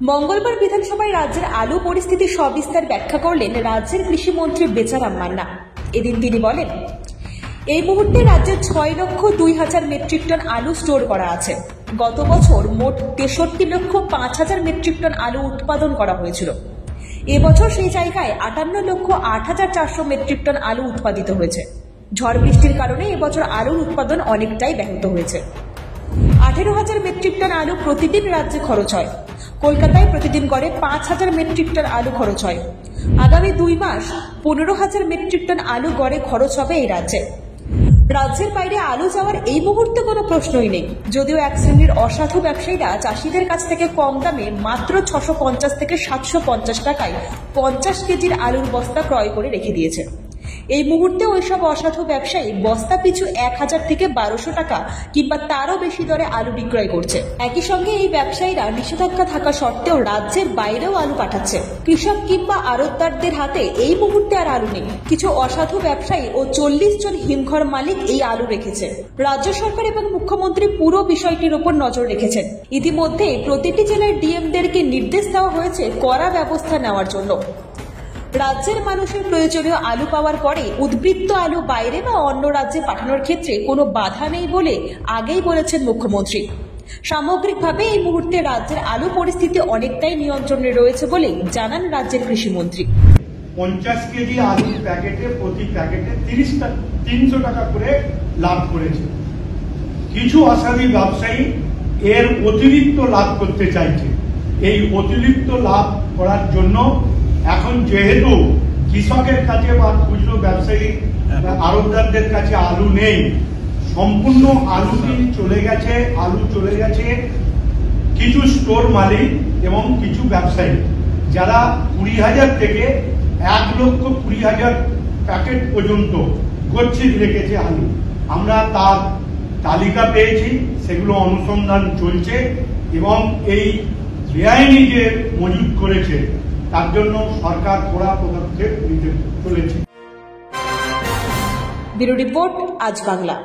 মঙ্গলবার বিধানসভায় রাজ্যের আলু পরিস্থিতি সবিস্তার ব্যাখ্যা করলেন রাজ্যের কৃষিমন্ত্রী বেচারাম মান্না। এদিন তিনি বলেন, এই মুহূর্তে রাজ্যে 6,02,000 মেট্রিক টন আলু স্টোর করা আছে। গত বছর মোট 63,05,000 মেট্রিক টন আলু উৎপাদন করা হয়েছিল। এবছর সেই জায়গায় 58,08,400 মেট্রিক টন আলু উৎপাদিত হয়েছে। ঝড় বৃষ্টির কারণে এবছর আলুর উৎপাদন অনেকটাই ব্যাহত হয়েছে। 18,000 মেট্রিক টন আলু প্রতিদিন রাজ্যে খরচ হয়। কলকাতায় প্রতিদিন গড়ে 5,000 মেট্রিক টন আলু খরচ হয়। আগামী 2 মাস 15,000 মেট্রিক টন আলু গড়ে খরচ হবে এই রাজ্যে। রাজ্যের বাইরে আলু যাওয়ার এই মুহূর্তে কোনো প্রশ্নই নেই। যদিও এক শ্রেণীর অসাধু ব্যবসায়ীরা চাষিদের কাছ থেকে কম দামে মাত্র 650 থেকে 750 টাকায় 50 কেজির আলুর বস্তা ক্রয় করে রেখে দিয়েছে। এই মুহূর্তে ওইসব অসাধু ব্যবসায়ী বস্তা পিছু 1,000 থেকে 1200 টাকা কিংবা তারও বেশি দরে আলু বিক্রয় করছে। একই সঙ্গে এই ব্যবসায়ীরা নিষেধাজ্ঞা থাকা সত্ত্বেও রাজ্যের বাইরেও আলু পাঠাচ্ছে। কৃষক কিংবা আড়তদারদের হাতে এই মুহূর্তে আর আলু নেই। কিছু অসাধু ব্যবসায়ী ও 40 জন হিমঘর মালিক এই আলু রেখেছে। রাজ্য সরকার এবং মুখ্যমন্ত্রী পুরো বিষয়টির উপর নজর রেখেছেন। ইতিমধ্যে প্রতিটি জেলার ডিএমদেরকে নির্দেশ দেওয়া হয়েছে কড়া ব্যবস্থা নেওয়ার জন্য। রাজ্যের মানুষের প্রয়োজনীয় আলু পাওয়ার পরে উদ্বৃত্ত আলু বাইরে বা অন্য রাজ্যে পাঠানোর ক্ষেত্রে কোনো বাধা নেই বলে আগেই বলেছেন মুখ্যমন্ত্রী। সামগ্রিকভাবে এই মুহূর্তে রাজ্যের আলু পরিস্থিতি অনেকটাই নিয়ন্ত্রণে রয়েছে বলে জানান রাজ্যের কৃষিমন্ত্রী। 50 কেজি আলুর প্যাকেটে প্রতি প্যাকেটে 300 টাকা করে লাভ করেছে। কিছু অসাধু ব্যবসায়ী এর অতিরিক্ত লাভ করতে চাইছে। এই অতিরিক্ত লাভ করার জন্য এখন যেহেতু কৃষকের কাছে বা খুচরো ব্যবসায়ী আড়তদারদের কাছে আলু নেই, সম্পূর্ণ আলুটি আলু চলে গেছে কিছু স্টোর মালিক এবং কিছু ব্যবসায়ী, যারা 20,000 থেকে 1,20,000 প্যাকেট পর্যন্ত গচ্ছিত রেখেছে আলু। আমরা তার তালিকা পেয়েছি, সেগুলো অনুসন্ধান চলছে এবং এই বেআইনি যে মজুত করেছে তার জন্য সরকার কড়া পদক্ষেপ নিতে চলেছে। ব্যুরো রিপোর্ট, আজ বাংলা।